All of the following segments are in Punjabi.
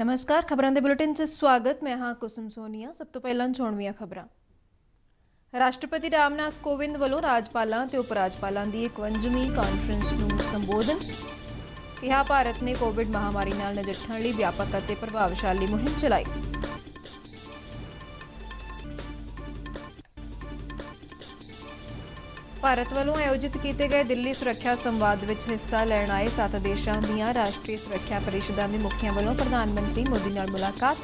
नमस्कार, खबरों के बुलेटिन च स्वागत। मैं हाँ कुसुम सोनिया। सब तो पहला चोणवीਆਂ खबरां। राष्ट्रपति रामनाथ कोविंद वालों राजपालों ते उप राजपालों की 51वीं कानफ्रेंस नूं संबोधन। कहा भारत ने कोविड महामारी नाल नजिठण लई व्यापक अते प्रभावशाली मुहिम चलाई। भारत वालों आयोजित किए गए दिल्ली सुरक्षा संवाद में हिस्सा लैण आए 7 देशों दीआं राष्ट्रीय सुरक्षा परिषदां दे मुखियां वालों प्रधानमंत्री मोदी नाल मुलाकात।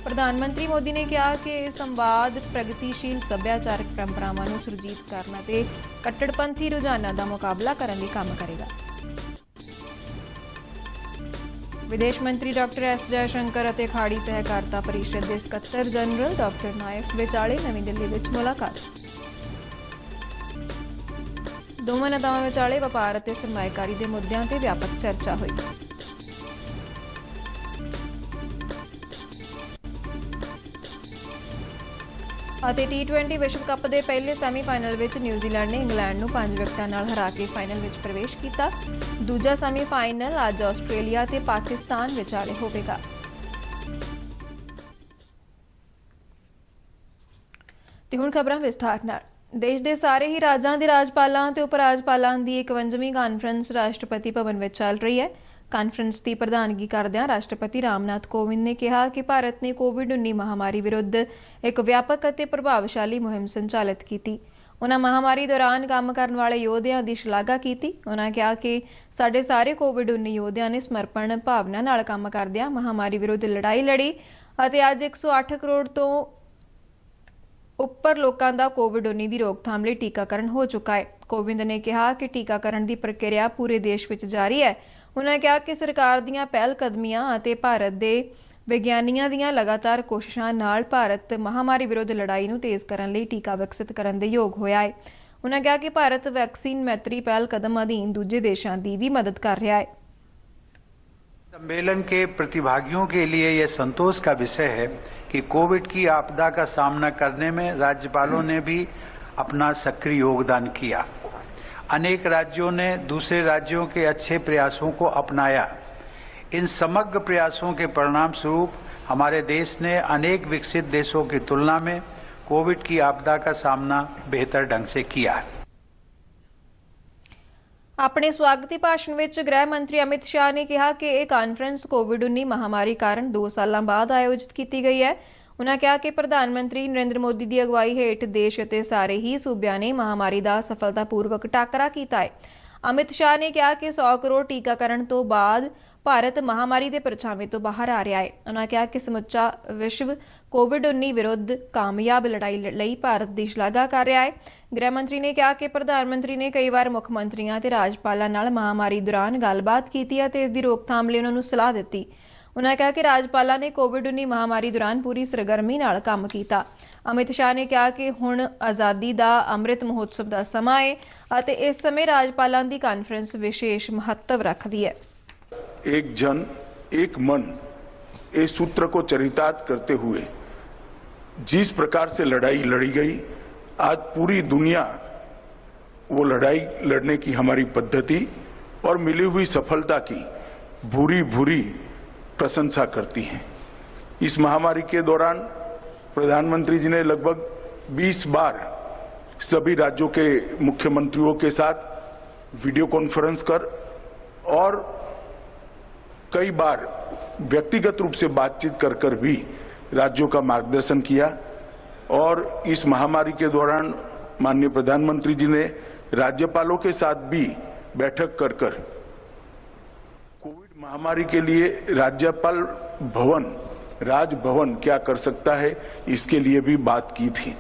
प्रधानमंत्री मोदी ने कहा कि यह संवाद प्रगतिशील सभ्याचारक परंपरावां नूं सुरजीत करना ते कट्टड़पंथी रुझानां दा मुकाबला करन लई काम करेगा। विदेश मंत्री डॉक्टर एस जयशंकर अते खाड़ी सहकारिता परिषद के सकत्तर जनरल डॉक्टर नायफ विचाले नवीं दिल्ली विच मुलाकात। दोवां नेतावां विचाले वपार अते सरमाएकारी दे मुद्दिआं ते व्यापक चर्चा हुई। ਅਤੇ T20 विश्व कप के पहले सैमीफाइनल में न्यूजीलैंड ने इंग्लैंड को 5 विकेटां नाल हरा के फाइनल में प्रवेश किया। दूजा सैमीफाइनल अज आस्ट्रेलिया ते पाकिस्तान विचाले होवेगा। ते हुण खबरां विस्तार नाल। देश के सारे ही राज्यों के राजपालों ते उप राजपालों की 51वीं कानफ्रेंस राष्ट्रपति भवन में चल रही है। कानफ्रेंस की प्रधानगी करदिआं राष्ट्रपति रामनाथ कोविंद ने कहा कि भारत ने कोविड-19 महामारी विरुद्ध एक व्यापक अते प्रभावशाली मुहिम संचालित की। उन्होंने महामारी दौरान काम करने वाले योद्धियां की शलाघा की। उन्होंने कहा कि साडे सारे कोविड-19 योद्धियां ने समर्पण भावना नाल काम करदिआं महामारी विरुद्ध लड़ाई लड़ी अते अज 108 करोड़ तो उपर लोगों का कोविड-19 की रोकथाम लिए टीकाकरण हो चुका है। कोविंद ने कहा कि टीकाकरण की प्रक्रिया पूरे देश में जारी है। उन्होंने कहा कि सरकार दीआं पहलकदमियां अते भारत के विग्यानियों दीआं लगातार कोशिशों नाल भारत महामारी विरुद्ध लड़ाई नूं तेज़ करन लई टीका विकसित करन दे योग होया है। उन्होंने कहा कि भारत वैक्सीन मैत्री पहलकदम अधीन दूजे देशों की भी मदद कर रहा है। सम्मेलन के प्रतिभागियों के लिए यह संतोष का विषय है कि कोविड की आपदा का सामना करने में राज्यपालों ने भी अपना सक्रिय योगदान किया। अनेक राज्यों ने दूसरे राज्यों के अच्छे प्रयासों को अपनाया। इन समग्र प्रयासों के परिणाम स्वरूप हमारे देश ने अनेक विकसित देशों की तुलना में कोविड की आपदा का सामना बेहतर ढंग से किया है। अपने स्वागती भाषण में गृह मंत्री अमित शाह ने कहा कि यह कानफ्रेंस कोविड-19 महामारी कारण 2 साल बाद आयोजित की गई है। उन्होंने कहा कि प्रधानमंत्री नरेंद्र मोदी की अगवाई हेठ देश के सारे ही सूबिया ने महामारी का सफलतापूर्वक टाकरा किया है। अमित शाह ने कहा कि 100 करोड़ टीकाकरण तो बाद भारत महामारी के परछावे तो बाहर आ रहा है। उन्होंने कहा कि समुचा विश्व कोविड-19 विरुद्ध कामयाब लड़ाई लई भारत की शलाघा कर रहा है। गृह मंत्री ने कहा कि प्रधानमंत्री ने कई बार मुख मंत्रियों ते राजपालों नाल महामारी दौरान गलबात की ते इसकी रोकथाम लई उन्होंने सलाह दी। उन्होंने कहा कि राज्यपालों ने कोविड-19 महामारी दौरान पूरी सरगर्मी नाल काम किया। अमित शाह ने कहा कि हुण आज़ादी का अमृत महोत्सव का समा है अते इस समय राज्यपालों की कानफ्रेंस विशेष महत्व रखती है। एक जन एक मन इस सूत्र को चरितार्थ करते हुए जिस प्रकार से लड़ाई लड़ी गई, आज पूरी दुनिया वो लड़ाई लड़ने की हमारी पद्धति और मिली हुई सफलता की भूरी भूरी प्रशंसा करती है। इस महामारी के दौरान प्रधानमंत्री जी ने लगभग 20 बार सभी राज्यों के मुख्यमंत्रियों के साथ वीडियो कॉन्फ्रेंस कर और कई बार व्यक्तिगत रूप से बातचीत कर भी राज्यों का मार्गदर्शन किया। और इस महामारी के दौरान माननीय प्रधानमंत्री जी ने राज्यपालों के साथ भी बैठक कर कोविड महामारी के लिए राज्यपाल भवन राजभवन क्या कर सकता है, इसके लिए भी बात की थी।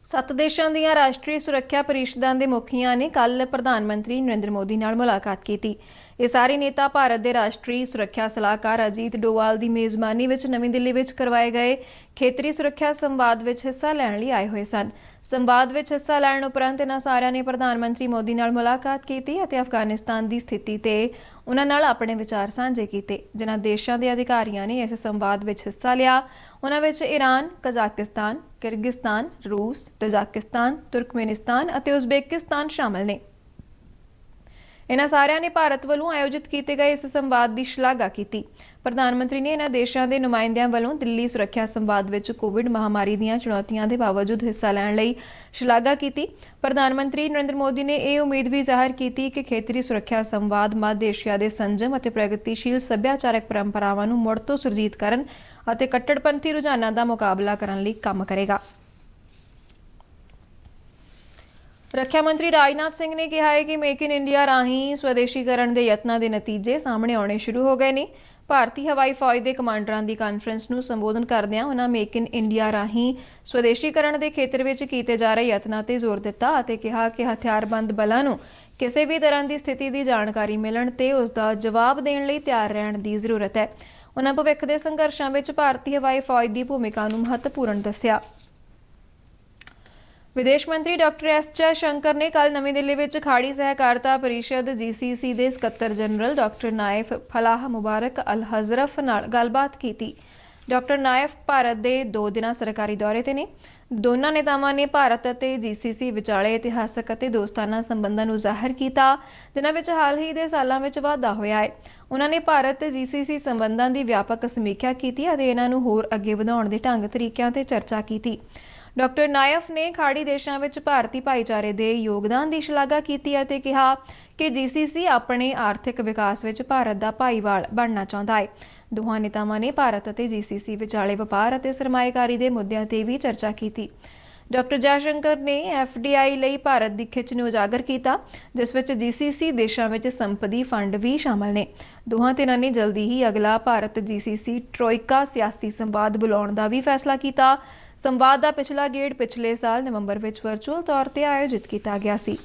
7 देशों दीआं राष्ट्रीय सुरक्षा परिषदां दे मुखियां ने कल प्रधानमंत्री नरेंद्र मोदी नाल मुलाकात की। ये सारे नेता भारत के राष्ट्रीय सुरक्षा सलाहकार अजीत डोवाल की मेज़बानी में नवी दिल्ली में करवाए गए खेतरी सुरक्षा संवाद में हिस्सा लैण लई आए हुए सन। संवाद में हिस्सा लैण उपरंत इन्हां सारिआं ने प्रधानमंत्री मोदी नाल मुलाकात की अते अफगानिस्तान की स्थिति ते उन्हां नाल अपने विचार साझे कीते। जिन्हां देशों के अधिकारियों ने इस संवाद में हिस्सा लिया उन्हां विच ईरान, कजाकिस्तान, किर्गिस्तान, रूस, तजाकिस्तान, तुर्कमेनिस्तान अते उज़बेकिस्तान शामिल ने। ਇਹਨਾਂ ਸਾਰਿਆਂ ਨੇ ਭਾਰਤ ਵੱਲੋਂ ਆਯੋਜਿਤ ਕੀਤੇ ਗਏ ਇਸ ਸੰਵਾਦ ਦੀ ਸ਼ਲਾਘਾ ਕੀਤੀ। ਪ੍ਰਧਾਨ ਮੰਤਰੀ ਨੇ ਇਹਨਾਂ ਦੇਸ਼ਾਂ ਦੇ ਨੁਮਾਇੰਦਿਆਂ ਵੱਲੋਂ ਦਿੱਲੀ ਸੁਰੱਖਿਆ ਸੰਵਾਦ ਵਿੱਚ ਕੋਵਿਡ ਮਹਾਮਾਰੀ ਦੀਆਂ ਚੁਣੌਤੀਆਂ ਦੇ ਬਾਵਜੂਦ ਹਿੱਸਾ ਲੈਣ ਲਈ ਸ਼ਲਾਘਾ ਕੀਤੀ। ਪ੍ਰਧਾਨ ਮੰਤਰੀ ਨਰਿੰਦਰ ਮੋਦੀ ਨੇ ਇਹ ਉਮੀਦ ਵੀ ਜ਼ਾਹਿਰ ਕੀਤੀ ਕਿ ਖੇਤਰੀ ਸੁਰੱਖਿਆ ਸੰਵਾਦ ਮੱਧ ਏਸ਼ੀਆ ਦੇ ਸੰਜਮ ਅਤੇ ਪ੍ਰਗਤੀਸ਼ੀਲ ਸੱਭਿਆਚਾਰਕ ਪਰੰਪਰਾਵਾਂ ਨੂੰ ਮੁੜ ਤੋਂ ਸੁਰਜੀਤ ਕਰਨ ਅਤੇ ਕੱਟੜਪੰਥੀ ਰੁਝਾਨਾਂ ਦਾ ਮੁਕਾਬਲਾ ਕਰਨ ਲਈ ਕੰਮ ਕਰੇਗਾ। ਰੱਖਿਆ ਮੰਤਰੀ ਰਾਜਨਾਥ ਸਿੰਘ ਨੇ ਕਿਹਾ ਹੈ ਕਿ ਮੇਕ ਇਨ ਇੰਡੀਆ ਰਾਹੀਂ ਸਵਦੇਸ਼ੀਕਰਨ ਦੇ ਯਤਨਾਂ ਦੇ ਨਤੀਜੇ ਸਾਹਮਣੇ ਆਉਣੇ ਸ਼ੁਰੂ ਹੋ ਗਏ ਨੇ। ਭਾਰਤੀ ਹਵਾਈ ਫੌਜ ਦੇ ਕਮਾਂਡਰਾਂ ਦੀ ਕਾਨਫਰੰਸ ਨੂੰ ਸੰਬੋਧਨ ਕਰਦਿਆਂ ਉਹਨਾਂ ਮੇਕ ਇਨ ਇੰਡੀਆ ਰਾਹੀਂ ਸਵਦੇਸ਼ੀਕਰਨ ਦੇ ਖੇਤਰ ਵਿੱਚ ਕੀਤੇ ਜਾ ਰਹੇ ਯਤਨਾਂ ਤੇ ਜ਼ੋਰ ਦਿੱਤਾ ਅਤੇ ਕਿਹਾ ਕਿ ਹਥਿਆਰਬੰਦ ਬਲਾਂ ਨੂੰ ਕਿਸੇ ਵੀ ਤਰ੍ਹਾਂ ਦੀ ਸਥਿਤੀ ਦੀ ਜਾਣਕਾਰੀ ਮਿਲਣ ਤੇ ਉਸ ਦਾ ਜਵਾਬ ਦੇਣ ਲਈ ਤਿਆਰ ਰਹਿਣ ਦੀ ਜ਼ਰੂਰਤ ਹੈ। ਉਹਨਾਂ ਭਵਿੱਖ ਦੇ ਸੰਘਰਸ਼ਾਂ ਵਿੱਚ ਭਾਰਤੀ ਹਵਾਈ ਫੌਜ ਦੀ ਭੂਮਿਕਾ ਨੂੰ ਮਹੱਤਵਪੂਰਨ ਦੱਸਿਆ। ਵਿਦੇਸ਼ ਮੰਤਰੀ ਡਾਕਟਰ ਐਸ ਜੈਸ਼ੰਕਰ ਨੇ ਕੱਲ੍ਹ ਨਵੀਂ ਦਿੱਲੀ ਵਿੱਚ ਖਾੜੀ ਸਹਿਕਾਰਤਾ ਪਰਿਸ਼ਦ GCC ਦੇ ਸਕੱਤਰ ਜਨਰਲ ਡਾਕਟਰ ਨਾਇਫ ਫਲਾਹ ਮੁਬਾਰਕ ਅਲ ਹਜ਼ਰਫ ਨਾਲ ਗੱਲਬਾਤ ਕੀਤੀ। ਡਾਕਟਰ ਨਾਇਫ ਭਾਰਤ ਦੇ 2 ਦਿਨਾਂ ਸਰਕਾਰੀ ਦੌਰੇ ਤੇ ਨੇ। ਦੋਨਾਂ ਨੇਤਾਵਾਂ ਨੇ ਭਾਰਤ ਅਤੇ GCC ਵਿਚਾਲੇ ਇਤਿਹਾਸਕ ਅਤੇ ਦੋਸਤਾਨਾ ਸੰਬੰਧਾਂ ਨੂੰ ਜ਼ਾਹਿਰ ਕੀਤਾ, ਜਿਨ੍ਹਾਂ ਵਿੱਚ ਹਾਲ ਹੀ ਦੇ ਸਾਲਾਂ ਵਿੱਚ ਵਾਧਾ ਹੋਇਆ ਹੈ। ਉਹਨਾਂ ਨੇ ਭਾਰਤ ਤੇ GCC ਸੰਬੰਧਾਂ ਦੀ ਵਿਆਪਕ ਸਮੀਖਿਆ ਕੀਤੀ ਅਤੇ ਇਹਨਾਂ ਨੂੰ ਹੋਰ ਅੱਗੇ ਵਧਾਉਣ ਦੇ ਢੰਗ ਤਰੀਕਿਆਂ ਤੇ ਚਰਚਾ ਕੀਤੀ। ਡਾਕਟਰ ਨਾਇਫ ਨੇ ਖਾੜੀ ਦੇਸ਼ਾਂ ਵਿੱਚ ਭਾਰਤੀ ਭਾਈਚਾਰੇ ਦੇ ਯੋਗਦਾਨ ਦੀ ਸ਼ਲਾਘਾ ਕੀਤੀ ਅਤੇ ਕਿਹਾ ਕਿ GCC ਆਪਣੇ ਆਰਥਿਕ ਵਿਕਾਸ ਵਿੱਚ ਭਾਰਤ ਦਾ ਭਾਈਵਾਲ ਬਣਨਾ ਚਾਹੁੰਦਾ ਹੈ। ਦੋਹਾਂ ਨੇਤਾਵਾਂ ਨੇ ਭਾਰਤ ਅਤੇ GCC ਵਿਚਾਲੇ ਵਪਾਰ ਅਤੇ ਸਰਮਾਏਕਾਰੀ ਦੇ ਮੁੱਦਿਆਂ ਤੇ ਵੀ ਚਰਚਾ ਕੀਤੀ। ਡਾਕਟਰ ਜੈਸ਼ੰਕਰ ਨੇ FDI ਲਈ ਭਾਰਤ ਦੀ ਖਿੱਚ ਨੂੰ ਉਜਾਗਰ ਕੀਤਾ, ਜਿਸ ਵਿੱਚ GCC ਦੇਸ਼ਾਂ ਵਿੱਚ ਸੰਪਤੀ ਫੰਡ ਵੀ ਸ਼ਾਮਲ ਨੇ। ਦੋਹਾਂ ਧਿਰਾਂ ਨੇ ਜਲਦੀ ਹੀ ਅਗਲਾ ਭਾਰਤ GCC ਟਰੋਇਕਾ ਸਿਆਸੀ ਸੰਵਾਦ ਬੁਲਾਉਣ ਦਾ ਵੀ ਫੈਸਲਾ ਕੀਤਾ। ਸੰਵਾਦ ਦਾ ਪਿਛਲਾ ਗੇੜ ਪਿਛਲੇ ਸਾਲ ਨਵੰਬਰ ਵਿੱਚ ਵਰਚੁਅਲ ਤੌਰ ਤੇ ਆਯੋਜਿਤ ਕੀਤਾ ਗਿਆ ਸੀ।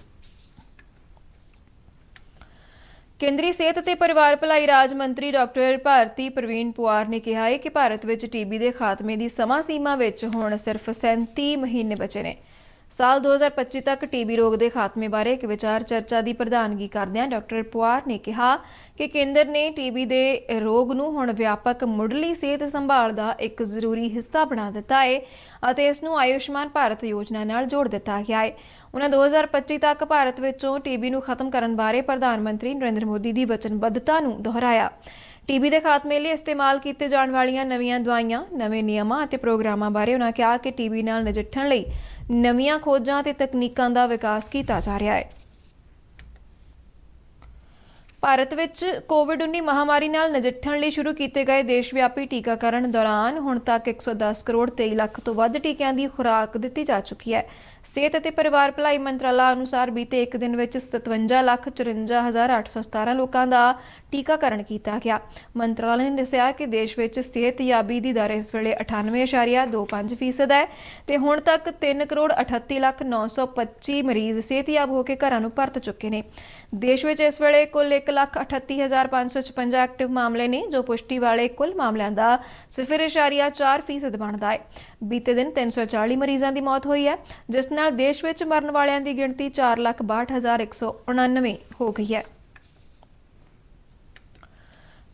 ਕੇਂਦਰੀ ਸਿਹਤ ਤੇ ਪਰਿਵਾਰ ਭਲਾਈ ਰਾਜ ਮੰਤਰੀ ਡਾਕਟਰ ਭਾਰਤੀ ਪ੍ਰਵੀਨ ਪੁਆਰ ਨੇ ਕਿਹਾ ਹੈ ਕਿ ਭਾਰਤ ਵਿੱਚ TB ਦੇ ਖਾਤਮੇ ਦੀ ਸਮਾਂ ਸੀਮਾ ਵਿੱਚ ਹੁਣ ਸਿਰਫ 37 ਮਹੀਨੇ ਬਚੇ ਨੇ। ਸਾਲ 2025 ਤੱਕ TB ਰੋਗ ਦੇ ਖਾਤਮੇ ਬਾਰੇ ਇੱਕ ਵਿਚਾਰ ਚਰਚਾ ਦੀ ਪ੍ਰਧਾਨਗੀ ਕਰਦਿਆਂ ਡਾਕਟਰ ਪੁਆਰ ਨੇ ਕਿਹਾ ਕਿ ਕੇਂਦਰ ਨੇ TB ਦੇ ਰੋਗ ਨੂੰ ਹੁਣ ਵਿਆਪਕ ਮੁੱਢਲੀ ਸਿਹਤ ਸੰਭਾਲ ਦਾ ਇੱਕ ਜ਼ਰੂਰੀ ਹਿੱਸਾ ਬਣਾ ਦਿੱਤਾ ਹੈ ਅਤੇ ਇਸ ਨੂੰ ਆਯੁਸ਼ਮਾਨ ਭਾਰਤ ਯੋਜਨਾ ਨਾਲ ਜੋੜ ਦਿੱਤਾ ਗਿਆ ਹੈ। ਉਹਨਾਂ 2025 ਤੱਕ ਭਾਰਤ ਵਿੱਚੋਂ TB ਨੂੰ ਖਤਮ ਕਰਨ ਬਾਰੇ ਪ੍ਰਧਾਨ ਮੰਤਰੀ ਨਰਿੰਦਰ ਮੋਦੀ ਦੀ ਵਚਨਬੱਧਤਾ ਨੂੰ ਦੁਹਰਾਇਆ। TB ਦੇ ਖਾਤਮੇ ਲਈ ਇਸਤੇਮਾਲ ਕੀਤੇ ਜਾਣ ਵਾਲੀਆਂ ਨਵੀਆਂ ਦਵਾਈਆਂ, ਨਵੇਂ ਨਿਯਮਾਂ ਅਤੇ ਪ੍ਰੋਗਰਾਮਾਂ ਬਾਰੇ ਉਹਨਾਂ ਕਿਹਾ ਕਿ TB ਨਾਲ ਨਜਿੱਠਣ ਲਈ ਨਵੀਆਂ ਖੋਜਾਂ ਅਤੇ ਤਕਨੀਕਾਂ ਦਾ ਵਿਕਾਸ ਕੀਤਾ ਜਾ ਰਿਹਾ ਹੈ। ਭਾਰਤ ਵਿੱਚ ਕੋਵਿਡ-19 ਮਹਾਮਾਰੀ ਨਾਲ ਨਜਿੱਠਣ ਲਈ ਸ਼ੁਰੂ ਕੀਤੇ ਗਏ ਦੇਸ਼-ਵਿਆਪੀ ਟੀਕਾਕਰਨ ਦੌਰਾਨ ਹੁਣ ਤੱਕ 110 ਕਰੋੜ 23 ਲੱਖ ਤੋਂ ਵੱਧ ਟੀਕਿਆਂ ਦੀ ਖੁਰਾਕ ਦਿੱਤੀ ਜਾ ਚੁੱਕੀ ਹੈ। ਸਿਹਤ ਅਤੇ ਪਰਿਵਾਰ ਭਲਾਈ ਮੰਤਰਾਲਾ ਅਨੁਸਾਰ ਬੀਤੇ ਇੱਕ ਦਿਨ ਵਿੱਚ 57,54,817 ਲੋਕਾਂ ਦਾ ਟੀਕਾਕਰਨ ਕੀਤਾ ਗਿਆ। ਮੰਤਰਾਲੇ ਨੇ ਦੱਸਿਆ ਕਿ ਦੇਸ਼ ਵਿੱਚ ਸਿਹਤਯਾਬੀ ਦੀ ਦਰ ਇਸ ਵੇਲੇ 98.25% ਹੈ ਤੇ ਹੁਣ ਤੱਕ 3,38,925 ਮਰੀਜ਼ ਸਿਹਤਯਾਬ ਹੋ ਕੇ ਘਰਾਂ ਨੂੰ ਪਰਤ ਚੁੱਕੇ ਨੇ। ਦੇਸ਼ ਵਿੱਚ ਇਸ ਵੇਲੇ ਕੁੱਲ 1,38,556 ਐਕਟਿਵ ਮਾਮਲੇ ਨੇ, ਜੋ ਪੁਸ਼ਟੀ ਵਾਲੇ ਕੁੱਲ ਮਾਮਲਿਆਂ ਦਾ 0.4% ਬਣਦਾ ਹੈ। ਬੀਤੇ ਦਿਨ 340 ਮਰੀਜ਼ਾਂ ਦੀ ਮੌਤ ਹੋਈ ਹੈ, ਜਿਸ ਨਾਲ ਦੇਸ਼ ਵਿੱਚ ਮਰਨ ਵਾਲਿਆਂ ਦੀ ਗਿਣਤੀ 4,62,199 ਹੋ ਗਈ ਹੈ।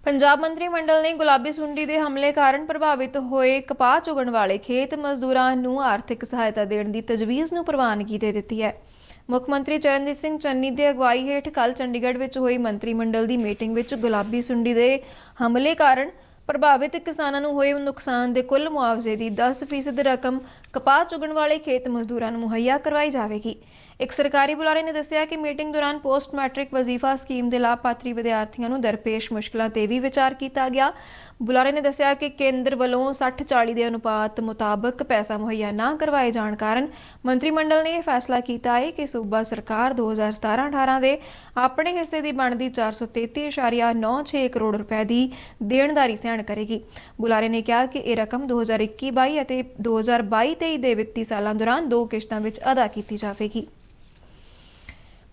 ਪੰਜਾਬ ਮੰਤਰੀ ਮੰਡਲ ਨੇ ਗੁਲਾਬੀ ਸੁੰਡੀ ਦੇ ਹਮਲੇ ਕਾਰਨ ਪ੍ਰਭਾਵਿਤ ਹੋਏ ਕਪਾਹ ਚੁਗਣ ਵਾਲੇ ਖੇਤ ਮਜ਼ਦੂਰਾਂ ਨੂੰ ਆਰਥਿਕ ਸਹਾਇਤਾ ਦੇਣ ਦੀ ਤਜਵੀਜ਼ ਨੂੰ ਪ੍ਰਵਾਨਗੀ ਦੇ ਦਿੱਤੀ ਹੈ। ਮੁੱਖ ਮੰਤਰੀ ਚਰਨਜੀਤ ਸਿੰਘ ਚੰਨੀ ਦੀ ਅਗਵਾਈ ਹੇਠ ਕੱਲ੍ਹ ਚੰਡੀਗੜ੍ਹ ਵਿੱਚ ਹੋਈ ਮੰਤਰੀ ਮੰਡਲ ਦੀ ਮੀਟਿੰਗ ਵਿੱਚ ਗੁਲਾਬੀ ਸੁੰਡੀ ਦੇ ਹਮਲੇ ਕਾਰਨ ਪ੍ਰਭਾਵਿਤ ਕਿਸਾਨਾਂ ਨੂੰ ਹੋਏ ਨੁਕਸਾਨ ਦੇ ਕੁੱਲ ਮੁਆਵਜ਼ੇ ਦੀ 10% ਰਕਮ ਕਪਾਹ ਚੁਗਣ ਵਾਲੇ ਖੇਤ ਮਜ਼ਦੂਰਾਂ ਨੂੰ ਮੁਹੱਈਆ ਕਰਵਾਈ ਜਾਵੇਗੀ। ਇੱਕ ਸਰਕਾਰੀ ਬੁਲਾਰੇ ਨੇ ਦੱਸਿਆ ਕਿ ਮੀਟਿੰਗ ਦੌਰਾਨ ਪੋਸਟ ਮੈਟ੍ਰਿਕ ਵਜ਼ੀਫਾ ਸਕੀਮ ਦੇ ਲਾਭਪਾਤਰੀ ਵਿਦਿਆਰਥੀਆਂ ਨੂੰ ਦਰਪੇਸ਼ ਮੁਸ਼ਕਲਾਂ ਤੇ ਵੀ ਵਿਚਾਰ ਕੀਤਾ ਗਿਆ। ਬੁਲਾਰੇ ਨੇ ਦੱਸਿਆ ਕਿ ਕੇਂਦਰ ਵੱਲੋਂ 60-40 ਦੇ ਅਨੁਪਾਤ ਮੁਤਾਬਕ ਪੈਸਾ ਮੁਹੱਈਆ ਨਾ ਕਰਵਾਏ ਜਾਣ ਕਾਰਨ ਮੰਤਰੀ ਮੰਡਲ ਨੇ ਇਹ ਫੈਸਲਾ ਕੀਤਾ ਹੈ ਕਿ ਸੂਬਾ ਸਰਕਾਰ 2017-18 ਦੇ ਆਪਣੇ ਹਿੱਸੇ ਦੀ ਬਣਦੀ 433.96 ਕਰੋੜ ਰੁਪਏ ਦੀ ਦੇਣਦਾਰੀ ਸਹਿਣ ਕਰੇਗੀ। ਬੁਲਾਰੇ ਨੇ ਕਿਹਾ ਕਿ ਇਹ ਰਕਮ 2021-22 ਅਤੇ 2022-23 ਦੇ ਵਿੱਤੀ ਸਾਲਾਂ ਦੌਰਾਨ 2 ਕਿਸ਼ਤਾਂ ਵਿੱਚ ਅਦਾ ਕੀਤੀ ਜਾਵੇਗੀ।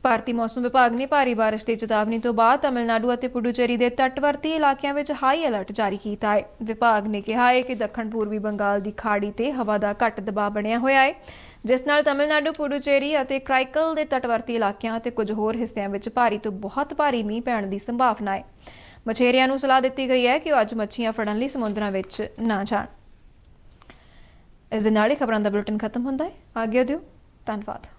ਭਾਰਤੀ ਮੌਸਮ ਵਿਭਾਗ ਨੇ ਭਾਰੀ ਬਾਰਿਸ਼ ਦੀ ਚੇਤਾਵਨੀ ਤੋਂ ਬਾਅਦ ਤਮਿਲਨਾਡੂ ਅਤੇ ਪੁਡੂਚੇਰੀ ਦੇ ਤੱਟਵਰਤੀ ਇਲਾਕਿਆਂ ਵਿੱਚ ਹਾਈ ਅਲਰਟ ਜਾਰੀ ਕੀਤਾ ਹੈ। ਵਿਭਾਗ ਨੇ ਕਿਹਾ ਹੈ ਕਿ ਦੱਖਣ ਪੂਰਬੀ ਬੰਗਾਲ ਦੀ ਖਾੜੀ ਤੇ ਹਵਾ ਦਾ ਘੱਟ ਦਬਾਅ ਬਣਿਆ ਹੋਇਆ ਹੈ, ਜਿਸ ਨਾਲ ਤਮਿਲਨਾਡੂ, ਪੁਡੂਚੇਰੀ ਅਤੇ ਕਰਾਈਕਲ ਦੇ ਤੱਟਵਰਤੀ ਇਲਾਕਿਆਂ ਅਤੇ ਕੁਝ ਹੋਰ ਹਿੱਸਿਆਂ ਵਿੱਚ ਭਾਰੀ ਤੋਂ ਬਹੁਤ ਭਾਰੀ ਮੀਂਹ ਪੈਣ ਦੀ ਸੰਭਾਵਨਾ ਹੈ। ਮਛੇਰਿਆਂ ਨੂੰ ਸਲਾਹ ਦਿੱਤੀ ਗਈ ਹੈ ਕਿ ਉਹ ਅੱਜ ਮੱਛੀਆਂ ਫੜਨ ਲਈ ਸਮੁੰਦਰਾਂ ਵਿੱਚ ਨਾ ਜਾਣ। ਇਸ ਦੇ ਨਾਲ ਹੀ ਖਬਰਾਂ ਦਾ ਬੁਲੇਟਿਨ ਖਤਮ ਹੁੰਦਾ ਹੈ। ਆਗਿਆ ਦਿਓ। ਧੰਨਵਾਦ।